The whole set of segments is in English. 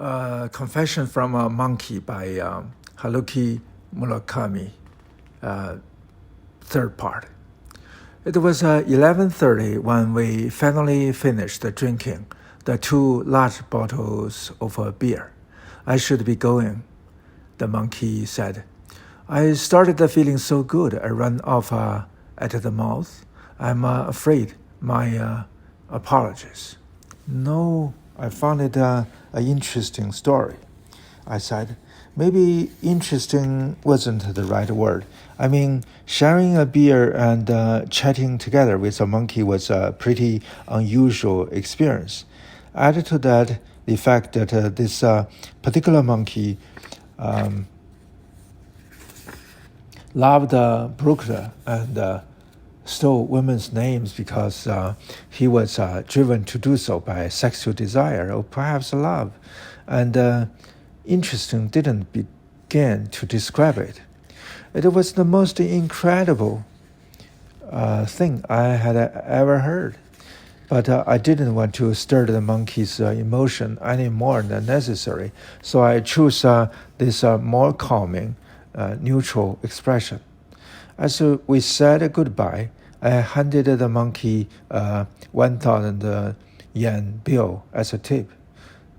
Confession from a Monkey by Haruki Murakami, third part. It was 11:30 when we finally finished drinking the 2 large bottles of beer. I should be going, the monkey said. I started feeling so good I ran off at the mouth. I'm afraid. My apologies. No, I found it an interesting story, I said. Maybe interesting wasn't the right word. I mean, sharing a beer and chatting together with a monkey was a pretty unusual experience. Add to that the fact that this particular monkey loved Brooklyn and stole women's names because he was driven to do so by sexual desire or perhaps love. And interesting didn't begin to describe it. It was the most incredible thing I had ever heard. But I didn't want to stir the monkey's emotion any more than necessary, so I chose this more calming, neutral expression. As we said goodbye, I handed the monkey a 1,000 yen bill as a tip.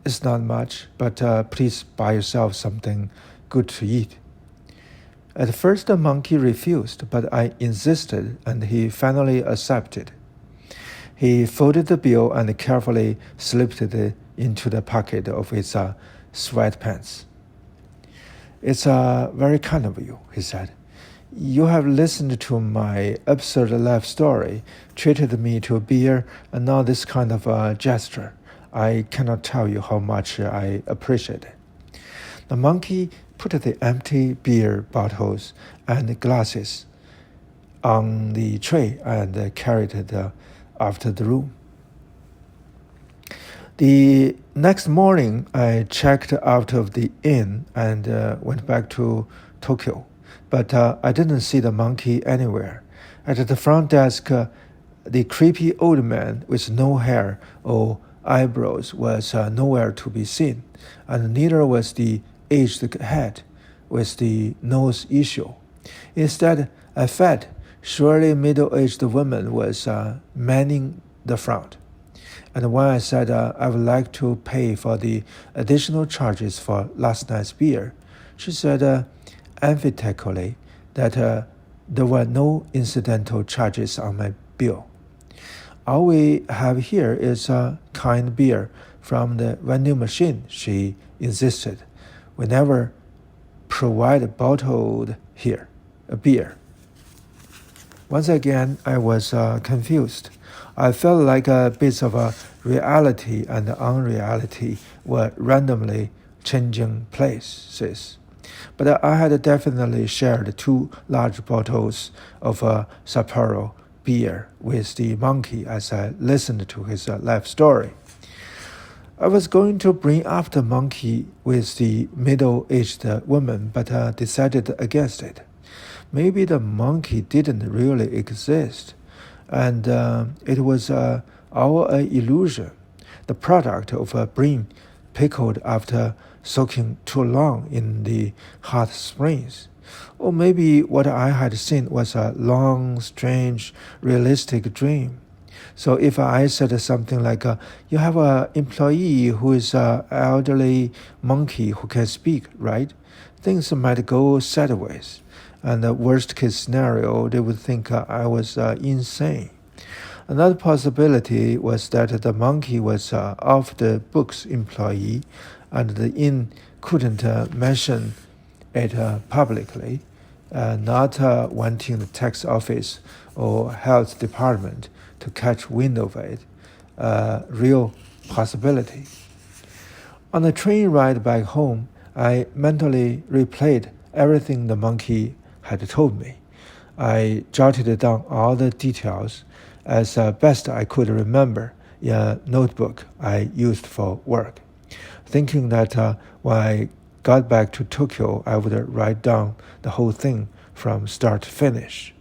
It's not much, but please buy yourself something good to eat. At first the monkey refused, but I insisted and he finally accepted. He folded the bill and carefully slipped it into the pocket of his sweatpants. It's very kind of you, he said. You have listened to my absurd life story, treated me to a beer, and now this kind of gesture. I cannot tell you how much I appreciate it. The monkey put the empty beer bottles and glasses on the tray and carried it after the room. The next morning, I checked out of the inn and went back to Tokyo. But I didn't see the monkey anywhere. At the front desk, the creepy old man with no hair or eyebrows was nowhere to be seen, and neither was the aged head with the nose issue. Instead, a fat, surely middle-aged woman was manning the front. And when I said I would like to pay for the additional charges for last night's beer, she said emphatically that there were no incidental charges on my bill. All we have here is canned beer from the vending machine, she insisted. We never provide bottled beer. Once again, I was confused. I felt like bits of reality and unreality were randomly changing places. But I had definitely shared 2 large bottles of Sapporo beer with the monkey as I listened to his life story. I was going to bring up the monkey with the middle-aged woman, but decided against it. Maybe the monkey didn't really exist, and it was our illusion, the product of a brain pickled after soaking too long in the hot springs. Or maybe what I had seen was a long, strange, realistic dream. So if I said something like, you have an employee who is an elderly monkey who can speak, right? Things might go sideways. And the worst case scenario, they would think I was insane. Another possibility was that the monkey was off the books employee and the inn couldn't mention it publicly, not wanting the tax office or health department to catch wind of it, real possibility. On the train ride back home, I mentally replayed everything the monkey had told me. I jotted down all the details as best I could remember in a notebook I used for work, thinking that when I got back to Tokyo, I would write down the whole thing from start to finish.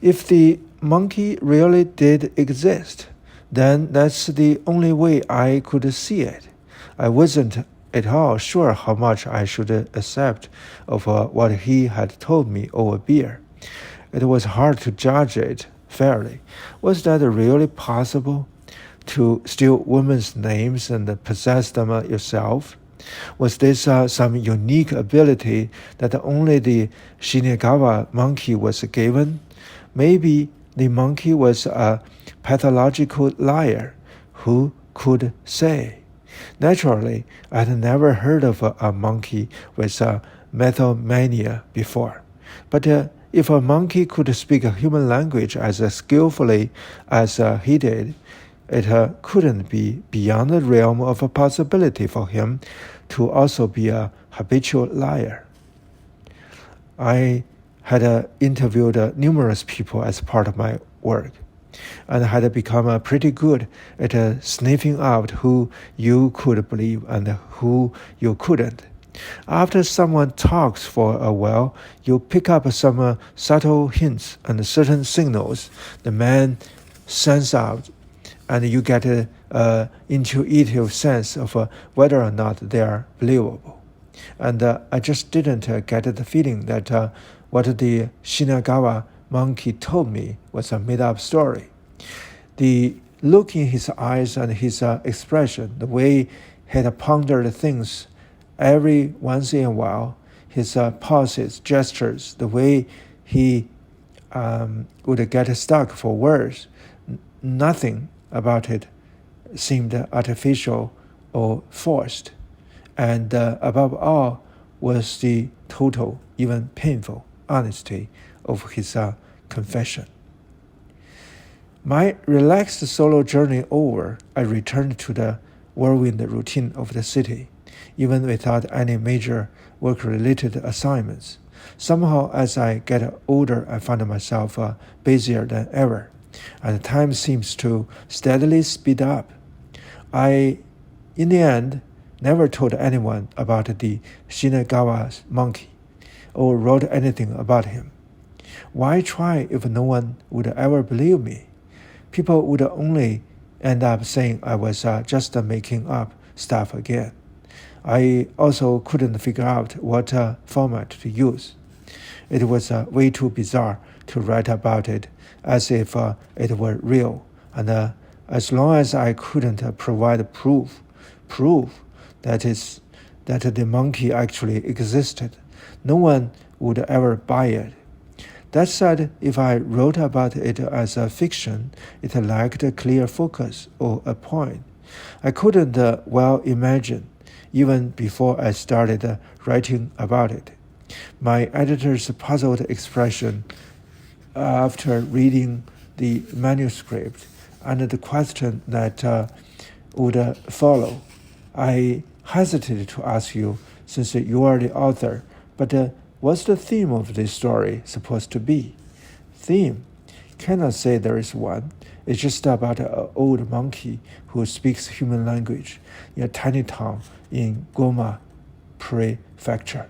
If the monkey really did exist, then that's the only way I could see it. I wasn't at all sure how much I should accept of what he had told me over beer. It was hard to judge it fairly. Was that really possible? To steal women's names and possess them yourself? Was this some unique ability that only the Shinagawa monkey was given? Maybe the monkey was a pathological liar. Who could say? Naturally, I had never heard of a monkey with a mythomania before. But if a monkey could speak a human language as skillfully as he did, it couldn't be beyond the realm of a possibility for him to also be a habitual liar. I had interviewed numerous people as part of my work, and had become pretty good at sniffing out who you could believe and who you couldn't. After someone talks for a while, you pick up some subtle hints and certain signals the man sends out, and you get an intuitive sense of whether or not they are believable. And I just didn't get the feeling that what the Shinagawa monkey told me was a made-up story. The look in his eyes and his expression, the way he had pondered things every once in a while, his pauses, gestures, the way he would get stuck for words, nothing about it seemed artificial or forced. And above all was the total, even painful, honesty of his confession. My relaxed solo journey over, I returned to the whirlwind routine of the city, even without any major work-related assignments. Somehow, as I get older, I find myself busier than ever, and time seems to steadily speed up. I, in the end, never told anyone about the Shinagawa monkey, or wrote anything about him. Why try if no one would ever believe me? People would only end up saying I was just making up stuff again. I also couldn't figure out what format to use. It was way too bizarre to write about it as if it were real, and as long as I couldn't provide proof that the monkey actually existed, no one would ever buy it. That said, if I wrote about it as a fiction, it lacked a clear focus or a point. I couldn't well imagine, even before I started writing about it. My editor's puzzled expression after reading the manuscript and the question that would follow. I hesitated to ask you, since you are the author, but what's the theme of this story supposed to be? Theme? Cannot say there is one. It's just about an old monkey who speaks human language in a tiny town in Goma Prefecture,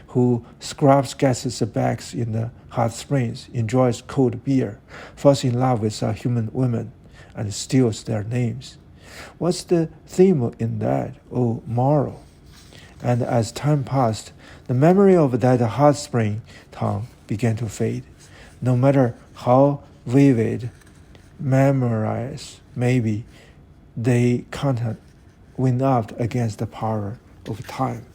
who scrubs gases bags in the hot springs, enjoys cold beer, falls in love with human women, and steals their names. What's the theme in that, or moral? And as time passed, the memory of that hot spring town began to fade. No matter how vivid memories may be, they can't win out against the power of time.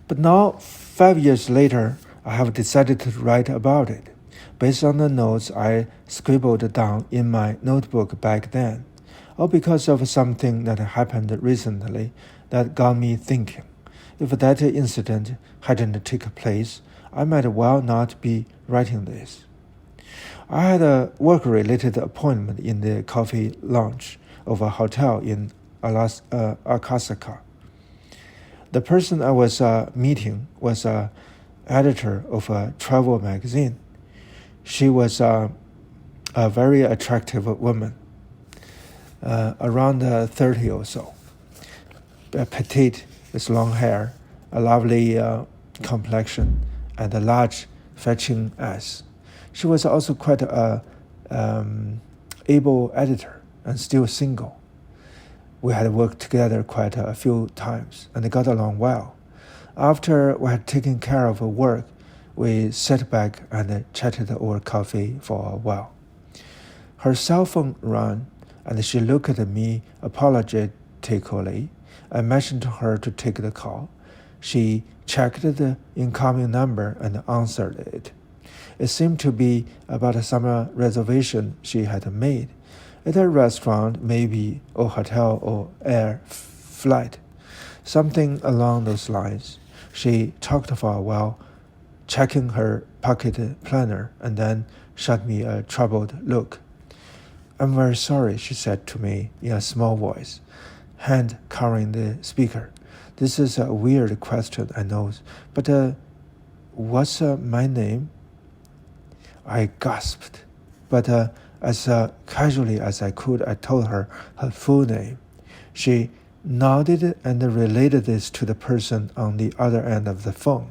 But now, 5 years later, I have decided to write about it, based on the notes I scribbled down in my notebook back then, or because of something that happened recently that got me thinking. If that incident hadn't taken place, I might well not be writing this. I had a work-related appointment in the coffee lounge of a hotel in Akasaka. The person I was meeting was an editor of a travel magazine. She was a very attractive woman, around 30 or so, petite with long hair, a lovely complexion, and a large fetching ass. She was also quite an able editor, and still single. We had worked together quite a few times and got along well. After we had taken care of work, we sat back and chatted over coffee for a while. Her cell phone rang, and she looked at me apologetically. I motioned to her to take the call. She checked the incoming number and answered it. It seemed to be about some reservation she had made at a restaurant, maybe a hotel or air flight, something along those lines. She talked for a while, checking her pocket planner, and then shot me a troubled look. "I'm very sorry," she said to me in a small voice, hand covering the speaker. "This is a weird question, I know, but what's my name?" I gasped, but as casually as I could, I told her full name. She nodded and related this to the person on the other end of the phone.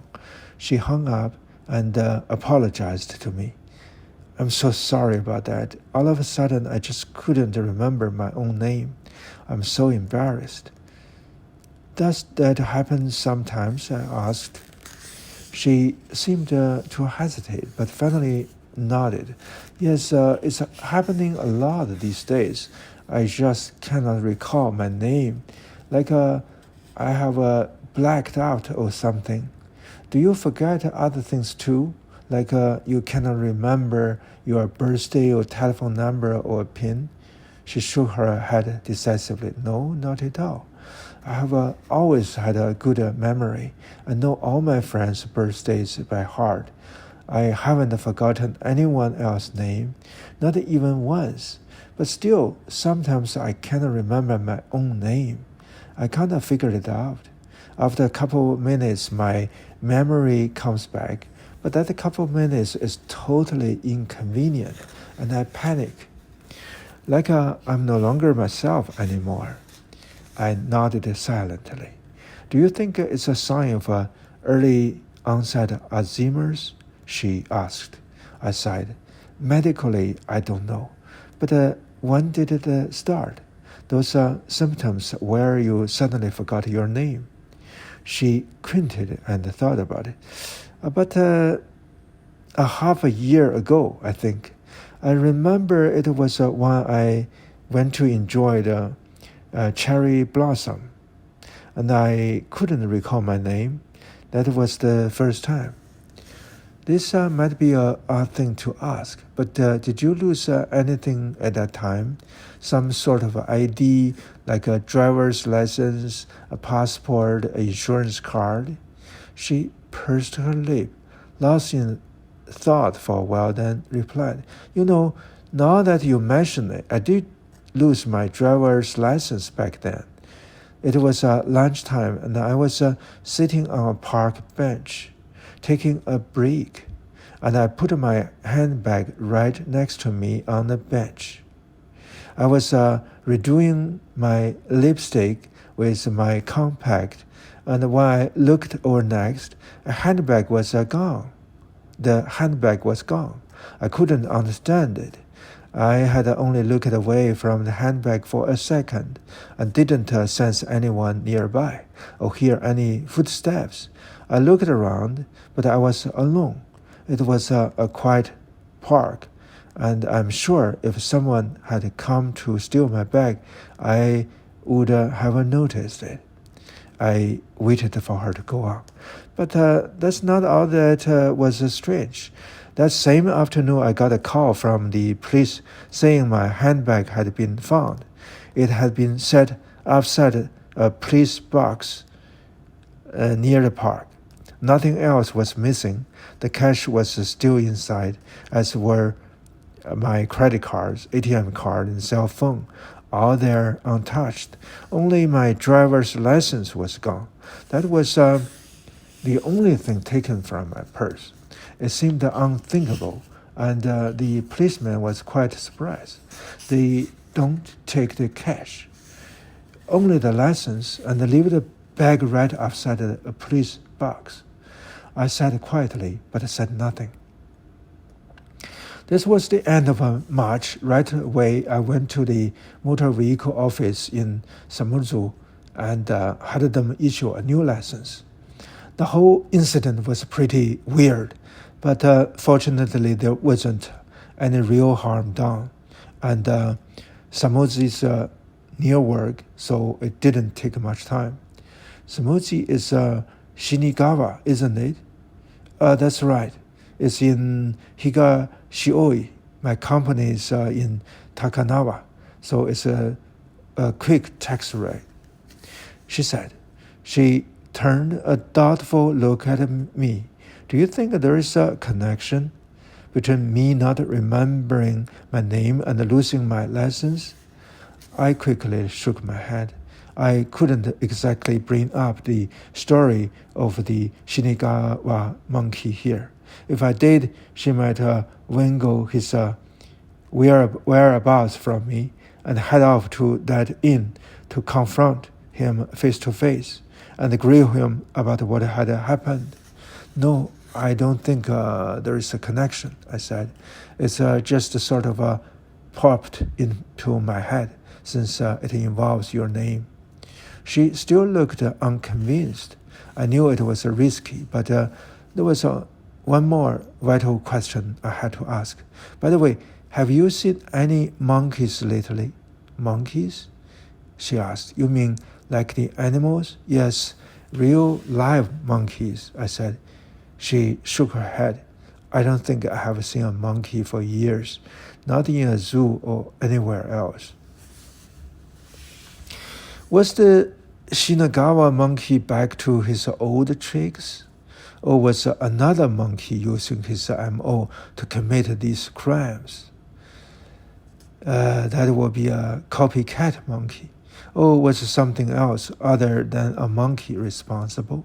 She hung up and apologized to me. "I'm so sorry about that. All of a sudden, I just couldn't remember my own name. I'm so embarrassed." "Does that happen sometimes?" I asked. She seemed to hesitate, but finally nodded. "Yes, it's happening a lot these days. I just cannot recall my name. Like I have blacked out or something." "Do you forget other things too? Like you cannot remember your birthday or telephone number or PIN?" She shook her head decisively. "No, not at all. I have always had a good memory. I know all my friends' birthdays by heart. I haven't forgotten anyone else's name, not even once. But still, sometimes I cannot remember my own name. I can't figure it out. After a couple of minutes, my memory comes back, but that couple of minutes is totally inconvenient, and I panic. Like I'm no longer myself anymore." I nodded silently. "Do you think it's a sign of early onset Alzheimer's?" she asked. I sighed. "Medically, I don't know. But when did it start? Those symptoms where you suddenly forgot your name?" She squinted and thought about it. "About a half a year ago, I think. I remember it was when I went to enjoy the cherry blossom, and I couldn't recall my name. That was the first time." This might be an odd thing to ask, but did you lose anything at that time? Some sort of ID, like a driver's license, a passport, an insurance card? She pursed her lip, lost in thought for a while, then replied, "You know, now that you mention it, I did lose my driver's license back then. It was lunchtime, and I was sitting on a park bench, taking a break, and I put my handbag right next to me on the bench. I was redoing my lipstick with my compact, and when I looked over next, a handbag was gone. The handbag was gone. I couldn't understand it. I had only looked away from the handbag for a second and didn't sense anyone nearby or hear any footsteps. I looked around, but I was alone. It was a quiet park, and I'm sure if someone had come to steal my bag, I would have noticed it." I waited for her to go on. "But that's not all that was strange. That same afternoon, I got a call from the police saying my handbag had been found. It had been set outside a police box near the park. Nothing else was missing. The cash was still inside, as were my credit cards, ATM card, and cell phone, all there untouched. Only my driver's license was gone. That was the only thing taken from my purse. It seemed unthinkable, and the policeman was quite surprised. They don't take the cash, only the license, and leave the bag right outside a police box." I sat quietly, but said nothing. This was the end of March. Right away, I went to the motor vehicle office in Samurzu and had them issue a new license. The whole incident was pretty weird, but fortunately there wasn't any real harm done. And Samurzu is near work, so it didn't take much time. Samurzu is Shinagawa, isn't it? That's right. It's in Higashioi. My company is in Takanawa, so it's a quick taxi ride, she said. She turned a doubtful look at me. Do you think there is a connection between me not remembering my name and losing my license? I quickly shook my head. I couldn't exactly bring up the story of the Shinagawa monkey here. If I did, she might wangle his whereabouts from me and head off to that inn to confront him face to face and grill him about what had happened. No, I don't think there is a connection, I said. It's just sort of popped into my head since it involves your name. She still looked unconvinced. I knew it was risky, but there was one more vital question I had to ask. By the way, have you seen any monkeys lately? Monkeys? She asked. You mean like the animals? Yes, real live monkeys, I said. She shook her head. I don't think I have seen a monkey for years, not in a zoo or anywhere else. Was the Shinagawa monkey back to his old tricks? Or was another monkey using his MO to commit these crimes? That would be a copycat monkey. Or was something else other than a monkey responsible?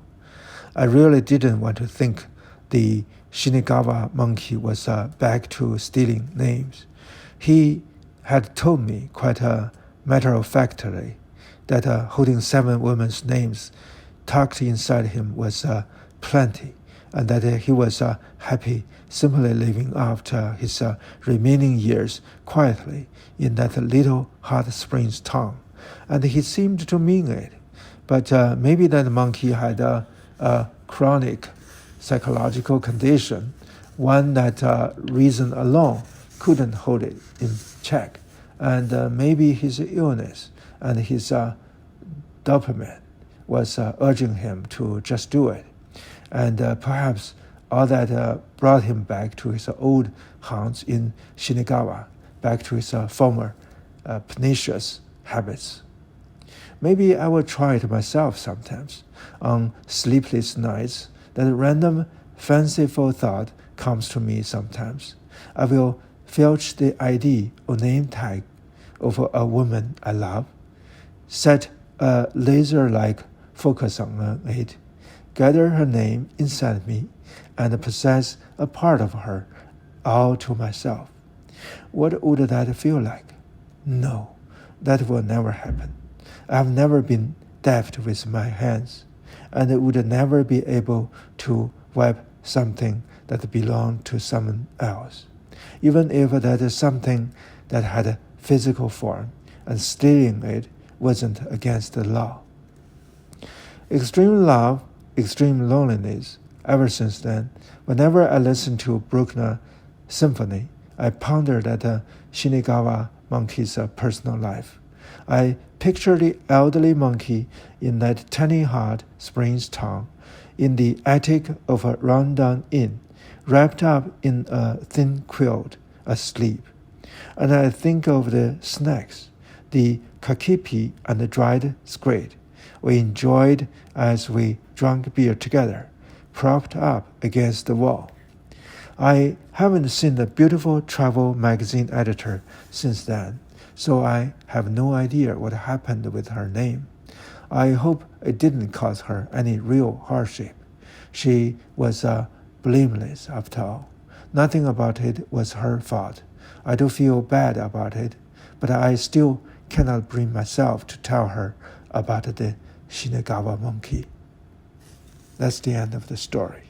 I really didn't want to think the Shinagawa monkey was back to stealing names. He had told me quite matter-of-factly that holding 7 women's names tucked inside him was plenty, and that he was happy simply living out his remaining years quietly in that little hot springs town. And he seemed to mean it. But maybe that monkey had a chronic psychological condition, one that reason alone couldn't hold it in check. And maybe his illness and his dopamine was urging him to just do it. And perhaps all that brought him back to his old haunts in Shinagawa, back to his former pernicious habits. Maybe I will try it myself sometimes. On sleepless nights, that random fanciful thought comes to me sometimes. I will filch the ID or name tag of a woman I love, set a laser-like focus on it, gather her name inside me, and possess a part of her all to myself. What would that feel like? No, that will never happen. I have never been deft with my hands, and would never be able to wipe something that belonged to someone else, even if that is something that had a physical form, and stealing it wasn't against the law. Extreme love, extreme loneliness. Ever since then, whenever I listen to Bruckner Symphony, I ponder that Shinagawa monkey's personal life. I picture the elderly monkey in that tiny hot springs town, in the attic of a rundown inn, wrapped up in a thin quilt, asleep. And I think of the snacks, the kakipi and the dried squid we enjoyed as we drank beer together, propped up against the wall. I haven't seen the beautiful travel magazine editor since then, so I have no idea what happened with her name. I hope it didn't cause her any real hardship. She was blameless after all. Nothing about it was her fault. I do feel bad about it, but I still cannot bring myself to tell her about the Shinagawa monkey. That's the end of the story.